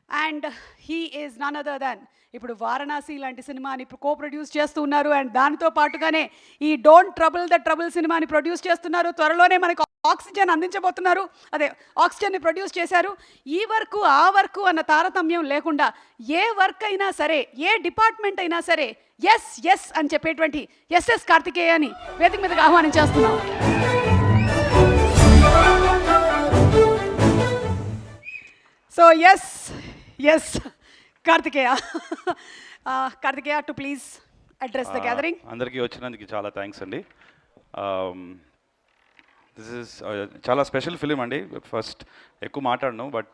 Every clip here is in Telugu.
And he is none other than ఇప్పుడు వారణాసి లాంటి సినిమాని కో ప్రొడ్యూస్ చేస్తూ ఉన్నారు. అండ్ దానితో పాటుగానే ఈ డోంట్ ట్రబుల్ ద ట్రబుల్ సినిమాని ప్రొడ్యూస్ చేస్తున్నారు. త్వరలోనే మనకు ఆక్సిజన్ అందించబోతున్నారు, అదే ఆక్సిజన్ని ప్రొడ్యూస్ చేశారు. ఈ వర్క్ ఆ వర్క్ అన్న తారతమ్యం లేకుండా ఏ వర్క్ అయినా సరే, ఏ డిపార్ట్మెంట్ అయినా సరే ఎస్ ఎస్ అని చెప్పేటువంటి ఎస్ఎస్ కార్తికేయని వేదిక మీదకి ఆహ్వానించేస్తున్నాం. So S S Karthikeya, Karthikeya to please address the gathering. అందరికీ వచ్చినందుకు చాలా థ్యాంక్స్ అండి. దిస్ ఇస్ చాలా స్పెషల్ ఫిలిం అండి. ఫస్ట్ ఎక్కువ మాట్లాడను, బట్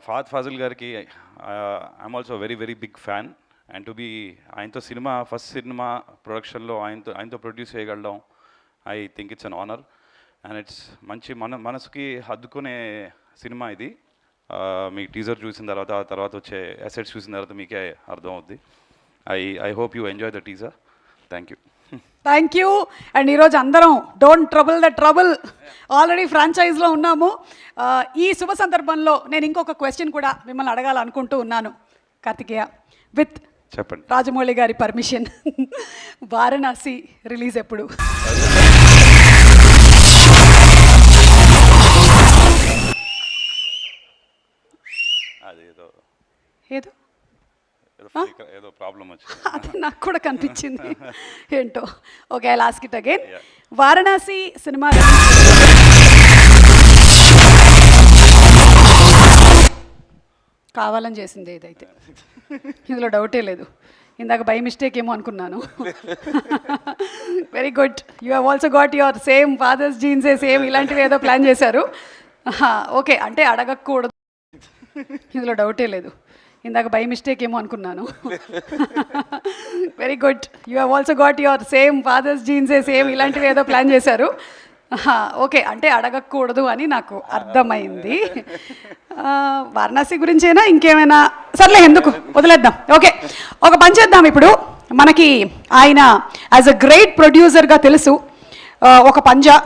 ఫహద్ ఫాజిల్ గారికి I'm also very very big fan. And to be ఆయనతో సినిమా ఫస్ట్ సినిమా ప్రొడక్షన్లో ఆయనతో ప్రొడ్యూస్ చేయగలడం, I think it's an honour. And it's మంచి మనసుకి హద్దుకునే సినిమా ఇది. మీ టీజర్ చూసిన తర్వాత వచ్చే అసెట్స్ చూసిన తర్వాత మీకే అర్థం అవుద్ది. I hope you enjoy the teaser. Thank you. Thank you. And ఈరోజు అందరం don't trouble the trouble already ఫ్రాంచైజ్లో ఉన్నాము. ఈ శుభ సందర్భంలో నేను ఇంకొక క్వశ్చన్ కూడా మిమ్మల్ని అడగాలనుకుంటూ ఉన్నాను. కార్తికేయ, విత్ చెప్పండి, రాజమౌళి గారి పర్మిషన్, వారణాసి రిలీజ్ ఎప్పుడు? ఏదో ప్రాబ్లం వచ్చింది, అది నాకు కూడా కనిపించింది ఏంటో. Okay, I ask it again. Varanasi cinema కావాలని చేసింది ఏదైతే, ఇందులో డౌటే లేదు. ఇందాక బై మిస్టేక్ ఏమో అనుకున్నాను. Very good. You have also got your same father's జీన్సే, సేమ్ ఇలాంటివి ఏదో ప్లాన్ చేశారు. ఓకే, అంటే అడగకూడదు, ఇందులో డౌటే లేదు. ఇందాక బై మిస్టేక్ ఏమో అనుకున్నాను. Very good. You have also got your same father's జీన్సే, సేమ్ ఇలాంటివి ఏదో ప్లాన్ చేశారు. ఓకే, అంటే అడగకూడదు అని నాకు అర్థమైంది. వారణాసి గురించేనా ఇంకేమైనా? సర్లే, ఎందుకు వదిలేద్దాం. ఓకే, ఒక పని చేద్దాం. ఇప్పుడు మనకి ఆయన యాజ్ అ గ్రేట్ ప్రొడ్యూసర్గా తెలుసు. ఒక పంజా